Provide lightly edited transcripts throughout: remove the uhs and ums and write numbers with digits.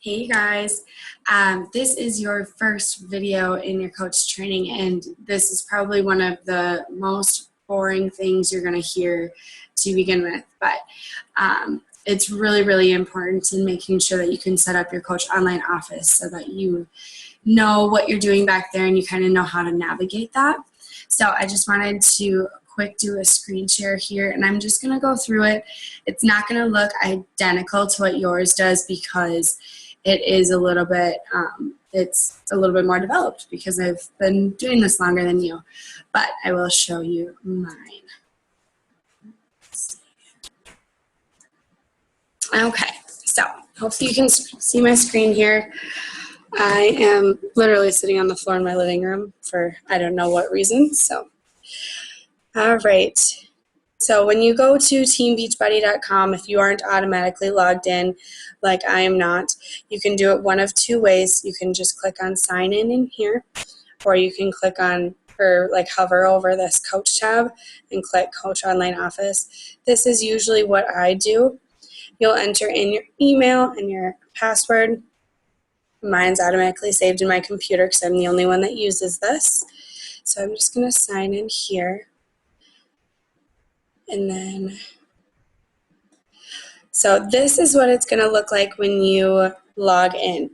Hey guys, this is your first video in your coach training, and this is probably one of the most boring things you're going to hear to begin with, but it's really important in making sure that you can set up your coach online office so that you know what you're doing back there and you kind of know how to navigate that. So I just wanted to do a screen share here, and I'm just going to go through it. It's not going to look identical to what yours does because it is a little bit, it's a little bit more developed because I've been doing this longer than you, but I will show you mine. Okay, so hopefully you can see my screen here. I am literally sitting on the floor in my living room for I don't know what reason, so. All right. So when you go to teambeachbody.com, if you aren't automatically logged in, like I am not, you can do it one of two ways. You can just click on sign in here, or you can click on or hover over this coach tab and click coach online office. This is usually what I do. You'll enter in your email and your password. Mine's automatically saved in my computer because I'm the only one that uses this. So I'm just going to sign in here. And then, so this is what it's going to look like when you log in.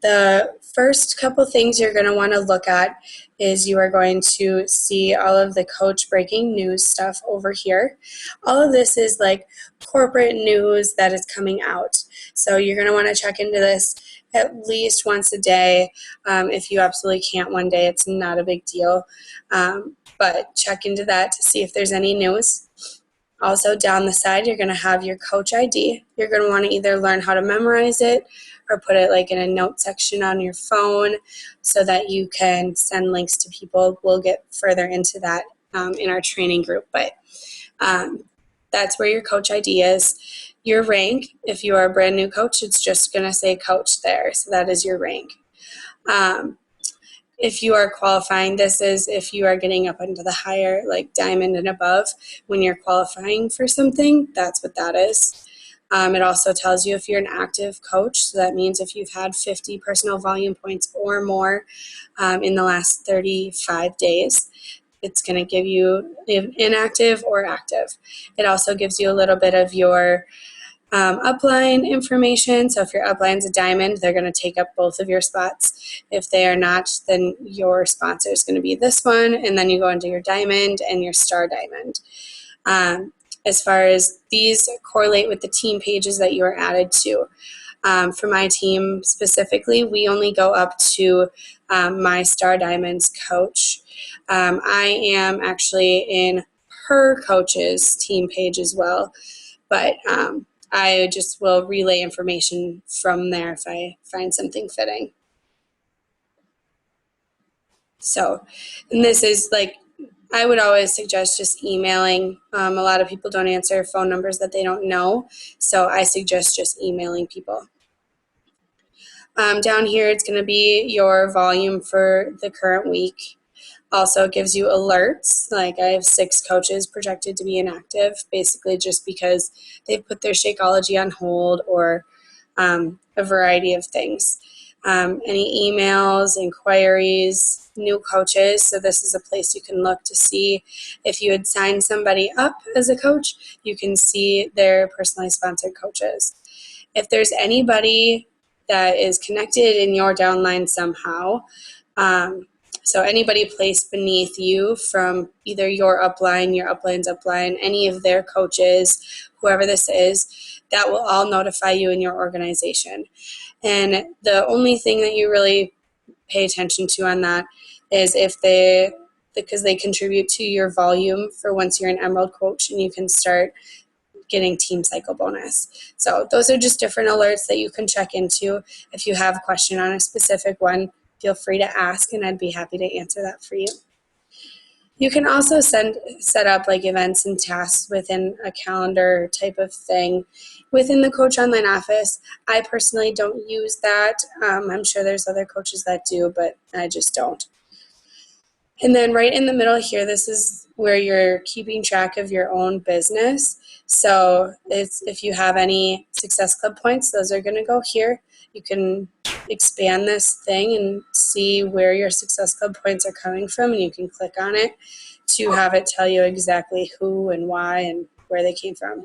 The first couple things you're going to want to look at is you are going to see all of the coach breaking news stuff over here. All of this is like corporate news that is coming out. So you're going to want to check into this at least once a day. If you absolutely can't one day, it's not a big deal. But check into that to see if there's any news. Also down the side, you're going to have your coach ID. You're going to want to either learn how to memorize it or put it in a note section on your phone so that you can send links to people. We'll get further into that in our training group, but that's where your coach ID is. Your rank, if you are a brand new coach, it's just going to say coach there, so that is your rank. If you are qualifying, this is if you are getting up into the higher, diamond and above, when you're qualifying for something, that's what that is. It also tells you if you're an active coach, so that means if you've had 50 personal volume points or more in the last 35 days, it's going to give you inactive or active. It also gives you a little bit of your upline information. So if your upline's a diamond, they're going to take up both of your spots. If they are not, then your sponsor is going to be this one, and then you go into your diamond and your star diamond. As far as these correlate with the team pages that you are added to. For my team specifically, we only go up to my star diamonds coach. I am actually in her coach's team page as well, but I just will relay information from there if I find something fitting. So, and this is I would always suggest just emailing. A lot of people don't answer phone numbers that they don't know, so I suggest just emailing people. Down here, it's going to be your volume for the current week. Also, it gives you alerts. I have 6 coaches projected to be inactive, basically just because they've put their Shakeology on hold or a variety of things. Any emails, inquiries, new coaches. So this is a place you can look to see if you had signed somebody up as a coach, you can see their personally sponsored coaches. If there's anybody that is connected in your downline somehow, so anybody placed beneath you from either your upline's upline, any of their coaches, whoever this is, that will all notify you in your organization. And the only thing that you really pay attention to on that is because they contribute to your volume for once you're an Emerald coach and you can start getting team cycle bonus. So those are just different alerts that you can check into. If you have a question on a specific one, feel free to ask and I'd be happy to answer that for you. You can also set up events and tasks within a calendar type of thing within the Coach Online office. I personally don't use that. I'm sure there's other coaches that do, but I just don't. And then right in the middle here, this is where you're keeping track of your own business. So if you have any Success Club points, those are going to go here. You can expand this thing and see where your Success Club points are coming from, and you can click on it to have it tell you exactly who and why and where they came from.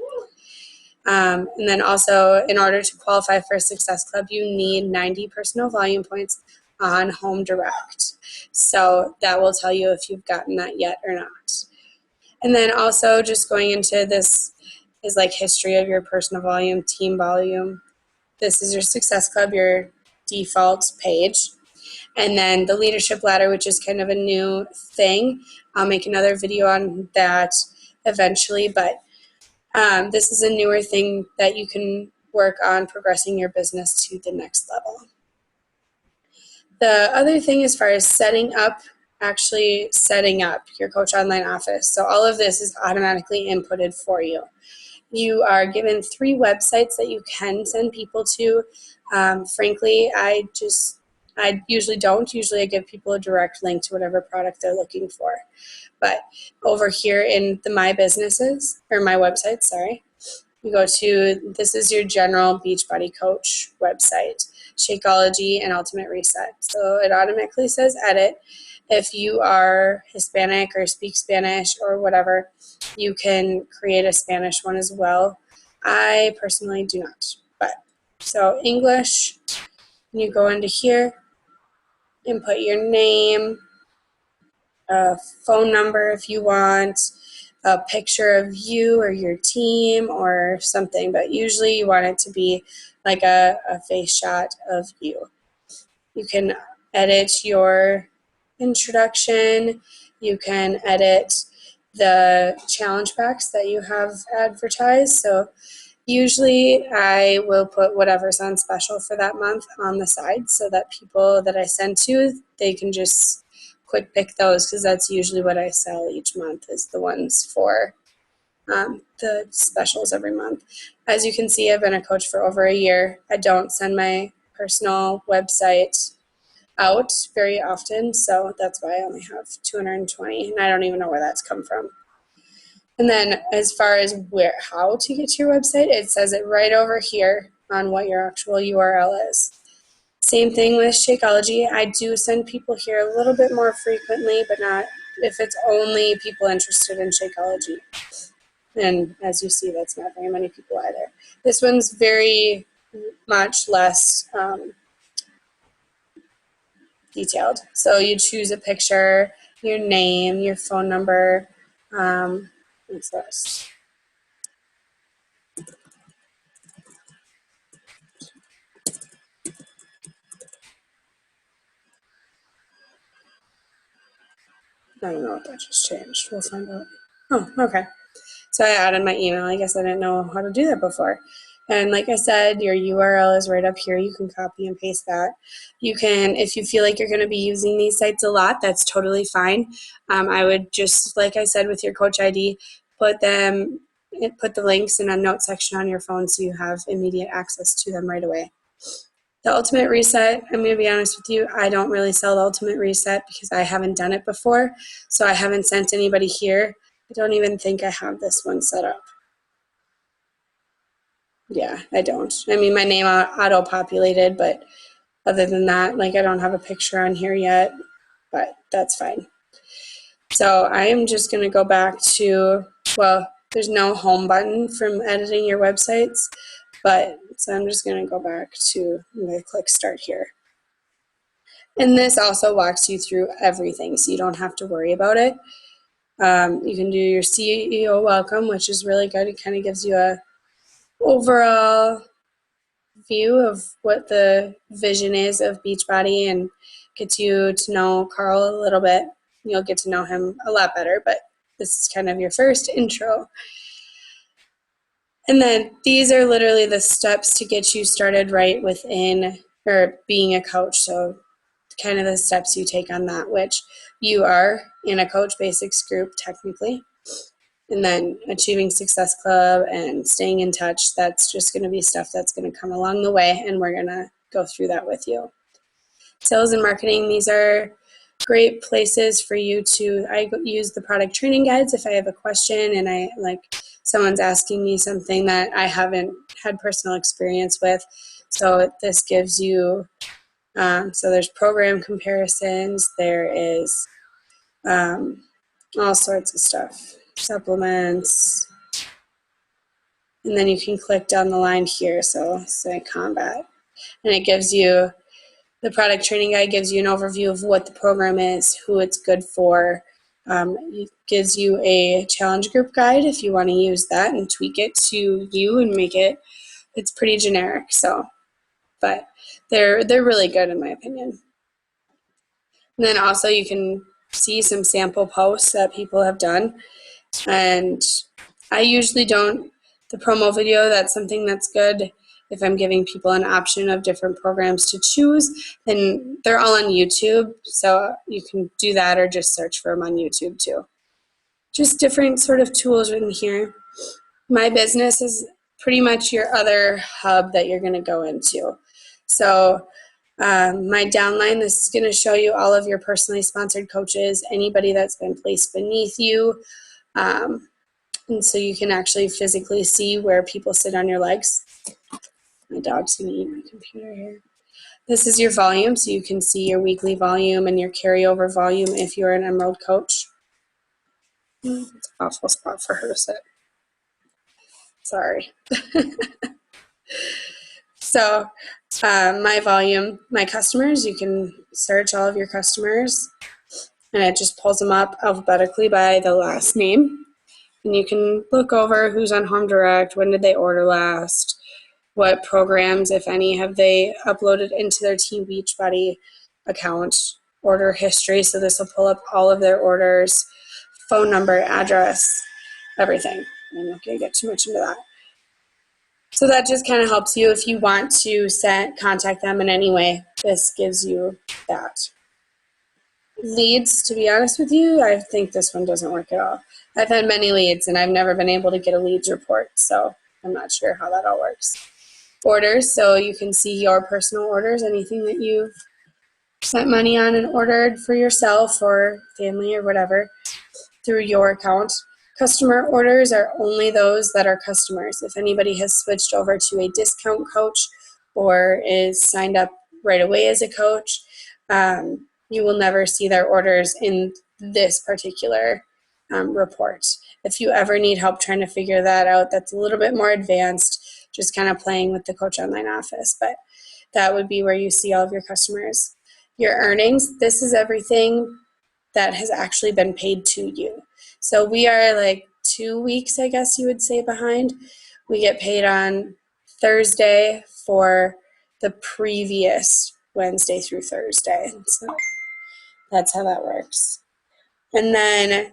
And then also, in order to qualify for a Success Club, you need 90 personal volume points on Home Direct. So that will tell you if you've gotten that yet or not. And then also just going into this is like history of your personal volume, team volume. This is your Success Club, your default page. And then the leadership ladder, which is kind of a new thing. I'll make another video on that eventually, but this is a newer thing that you can work on progressing your business to the next level. The other thing as far as actually setting up your Coach Online office. So all of this is automatically inputted for you. You are given 3 websites that you can send people to. Frankly, I usually don't. Usually I give people a direct link to whatever product they're looking for. But over here in the My Businesses, or My Website, sorry, you go to, this is your general Beachbody Coach website, Shakeology and Ultimate Reset. So it automatically says edit. If you are Hispanic or speak Spanish or whatever, you can create a Spanish one as well. I personally do not. But so English, you go into here, input your name, a phone number if you want, a picture of you or your team or something, but usually you want it to be like a face shot of you. You can edit your introduction. You can edit the challenge packs that you have advertised. So usually I will put whatever's on special for that month on the side so that people that I send to, they can just quick pick those, because that's usually what I sell each month, is the ones for the specials every month. As you can see, I've been a coach for over a year. I don't send my personal website out very often, so that's why I only have 220, and I don't even know where that's come from. And then as far as how to get to your website, it says it right over here on what your actual URL is. Same thing with Shakeology. I do send people here a little bit more frequently, but not if it's only people interested in Shakeology. And as you see, that's not very many people either. This one's very much less detailed. So you choose a picture, your name, your phone number. What's this? I don't know what that just changed. We'll find out. Oh, okay. So I added my email. I guess I didn't know how to do that before. And like I said, your URL is right up here. You can copy and paste that. You can, if you feel like you're going to be using these sites a lot, that's totally fine. I would just, like I said, with your Coach ID, put the links in a note section on your phone so you have immediate access to them right away. The Ultimate Reset, I'm going to be honest with you, I don't really sell the Ultimate Reset because I haven't done it before. So I haven't sent anybody here. I don't even think I have this one set up. Yeah, I don't. I mean, my name auto-populated, but other than that, like, I don't have a picture on here yet, but that's fine. So I am just going to go back to, well, there's no home button from editing your websites, but so I'm just going to go back to, I'm going to click start here. And this also walks you through everything, so you don't have to worry about it. You can do your CEO welcome, which is really good. It kind of gives you a overall view of what the vision is of Beachbody and gets you to know Carl a little bit. You'll get to know him a lot better, but this is kind of your first intro. And then these are literally the steps to get you started right within, or being a coach. So kind of the steps you take on that, which you are in a Coach Basics group technically. And then achieving Success Club and staying in touch, that's just going to be stuff that's going to come along the way, and we're going to go through that with you. Sales and marketing, these are great places for you to, I use the product training guides if I have a question and I like someone's asking me something that I haven't had personal experience with. So this gives you, so there's program comparisons, there is all sorts of stuff, supplements, and then you can click down the line here, so say combat, and it gives you, the product training guide gives you an overview of what the program is, who it's good for. It gives you a challenge group guide if you want to use that and tweak it to you and make it, it's pretty generic, so, but they're really good in my opinion. And then also you can see some sample posts that people have done. And I usually don't, the promo video, that's something that's good. If I'm giving people an option of different programs to choose, then they're all on YouTube. So you can do that or just search for them on YouTube too. Just different sort of tools in here. My business is pretty much your other hub that you're going to go into. So my downline, this is going to show you all of your personally sponsored coaches, anybody that's been placed beneath you. And so you can actually physically see where people sit on your legs. My dog's going to eat my computer here. This is your volume, so you can see your weekly volume and your carryover volume if you're an Emerald coach. It's an awful spot for her to sit. Sorry. So my volume, my customers, you can search all of your customers and it just pulls them up alphabetically by the last name. And you can look over who's on Home Direct, when did they order last, what programs, if any, have they uploaded into their Team Beachbody account, order history, so this will pull up all of their orders, phone number, address, everything. I'm not going to get too much into that. So that just kind of helps you if you want to contact them in any way. This gives you that. Leads, to be honest with you, I think this one doesn't work at all. I've had many leads and I've never been able to get a leads report, so I'm not sure how that all works. Orders, so you can see your personal orders, anything that you've spent money on and ordered for yourself or family or whatever through your account. Customer orders are only those that are customers. If anybody has switched over to a discount coach or is signed up right away as a coach, you will never see their orders in this particular report. If you ever need help trying to figure that out, that's a little bit more advanced, just kind of playing with the Coach Online office, but that would be where you see all of your customers. Your earnings, this is everything that has actually been paid to you. So we are like 2 weeks, I guess you would say, behind. We get paid on Thursday for the previous Wednesday through Thursday. So that's how that works. And then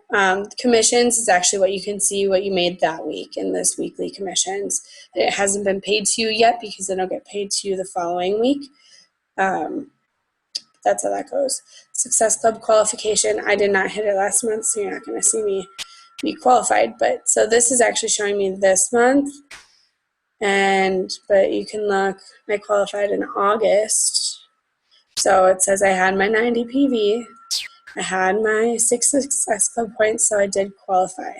commissions is actually what you can see what you made that week in this weekly commissions. It hasn't been paid to you yet because it'll get paid to you the following week. That's how that goes. Success Club qualification, I did not hit it last month, so you're not going to see me be qualified. But so this is actually showing me this month. But you can look, I qualified in August. So it says I had my 90 PV. I had my 6 Success Club points, so I did qualify.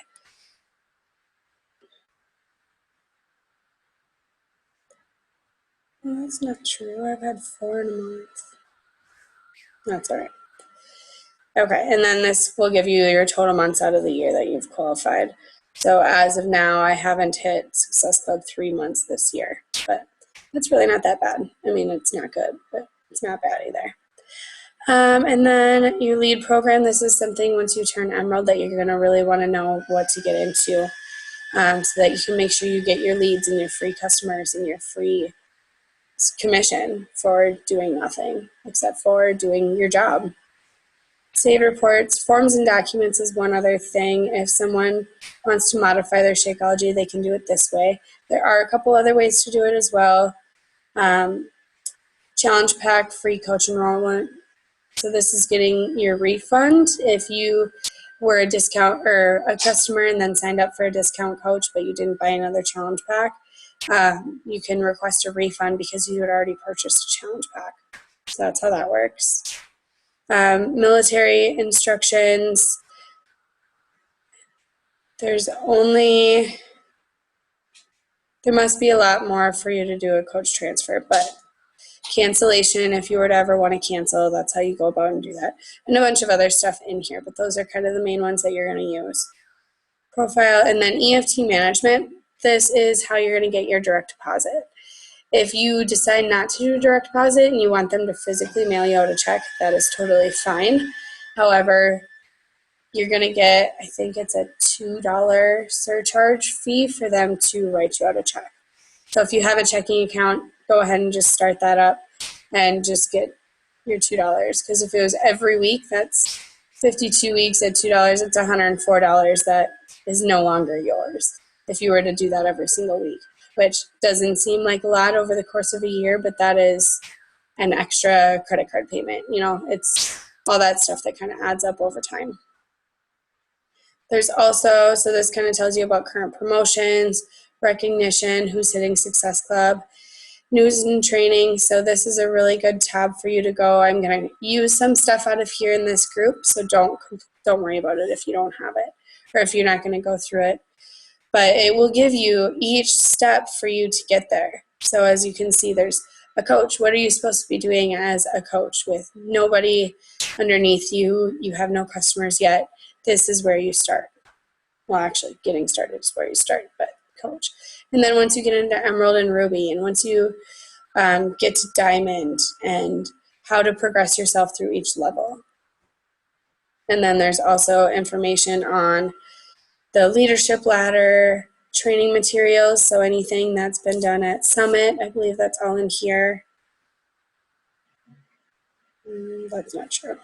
Well, that's not true. I've had 4 in a month. That's all right. Okay, and then this will give you your total months out of the year that you've qualified. So as of now, I haven't hit Success Club 3 months this year, but it's really not that bad. I mean, it's not good, but it's not bad either. And then your lead program, this is something once you turn Emerald that you're going to really want to know what to get into so that you can make sure you get your leads and your free customers and your free commission for doing nothing except for doing your job. Save reports, forms and documents is one other thing. If someone wants to modify their Shakeology, they can do it this way. There are a couple other ways to do it as well. Challenge pack, free coach enrollment. So this is getting your refund if you were a discount or a customer and then signed up for a discount coach, but you didn't buy another challenge pack. You can request a refund because you had already purchased a challenge pack. So that's how that works. Military instructions. There's only There must be a lot more for you to do a coach transfer, but cancellation, if you were to ever want to cancel, that's how you go about and do that. And a bunch of other stuff in here, but those are kind of the main ones that you're going to use. Profile, and then EFT management. This is how you're going to get your direct deposit. If you decide not to do a direct deposit and you want them to physically mail you out a check, that is totally fine. However, you're going to get, I think it's a $2 surcharge fee for them to write you out a check. So if you have a checking account, go ahead and just start that up and just get your $2. Because if it was every week, that's 52 weeks at $2. It's $104 that is no longer yours if you were to do that every single week, which doesn't seem like a lot over the course of a year, but that is an extra credit card payment. You know, it's all that stuff that kind of adds up over time. There's also, so this kind of tells you about current promotions, recognition, who's hitting Success Club, news and training. So this is a really good tab for you to go. I'm going to use some stuff out of here in this group, so don't worry about it if you don't have it or if you're not going to go through it. But it will give you each step for you to get there. So as you can see, there's a coach. What are you supposed to be doing as a coach with nobody underneath you? You have no customers yet. This is where you start. Well, actually, getting started is where you start, but coach. And then once you get into Emerald and Ruby, and once you get to Diamond, and how to progress yourself through each level. And then there's also information on the leadership ladder, training materials, so anything that's been done at Summit, I believe that's all in here. That's not true.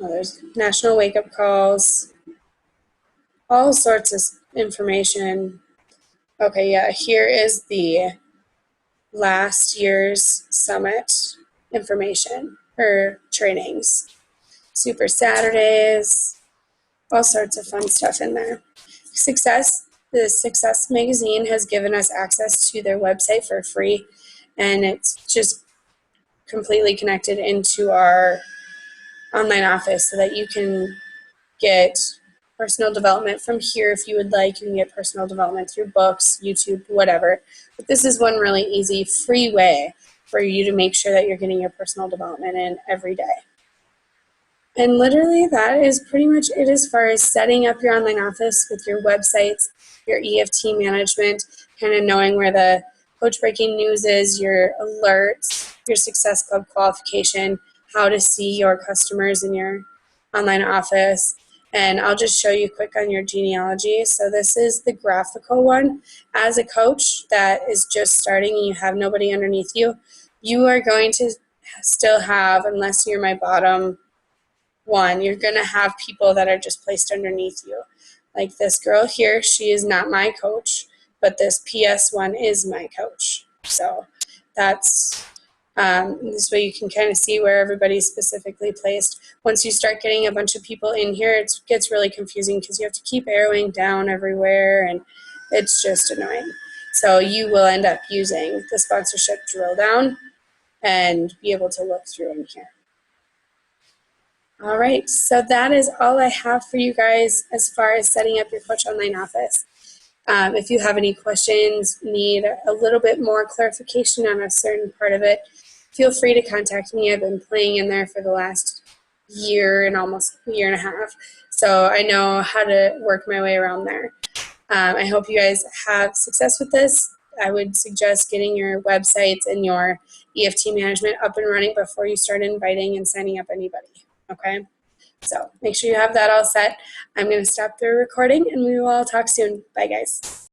Oh, there's national wake-up calls, all sorts of information. Okay, yeah, here is the last year's Summit information or trainings. Super Saturdays, all sorts of fun stuff in there. The Success magazine has given us access to their website for free, and it's just completely connected into our online office so that you can get personal development from here if you would like. You can get personal development through books, YouTube, whatever. But this is one really easy, free way for you to make sure that you're getting your personal development in every day. And literally that is pretty much it as far as setting up your online office with your websites, your EFT management, kind of knowing where the coach breaking news is, your alerts, your Success Club qualification, how to see your customers in your online office. And I'll just show you quick on your genealogy. So this is the graphical one. As a coach that is just starting and you have nobody underneath you, you are going to still have, unless you're my bottom one, you're going to have people that are just placed underneath you. Like this girl here, she is not my coach, but this PS one is my coach. So that's this way you can kind of see where everybody's specifically placed. Once you start getting a bunch of people in here, it gets really confusing because you have to keep arrowing down everywhere, and it's just annoying. So you will end up using the sponsorship drill down and be able to look through in here. All right, so that is all I have for you guys as far as setting up your Coach Online office. If you have any questions, need a little bit more clarification on a certain part of it, feel free to contact me. I've been playing in there for the last year and almost a year and a half, so I know how to work my way around there. I hope you guys have success with this. I would suggest getting your websites and your EFT management up and running before you start inviting and signing up anybody. Okay, so make sure you have that all set. I'm going to stop the recording and we will all talk soon. Bye, guys.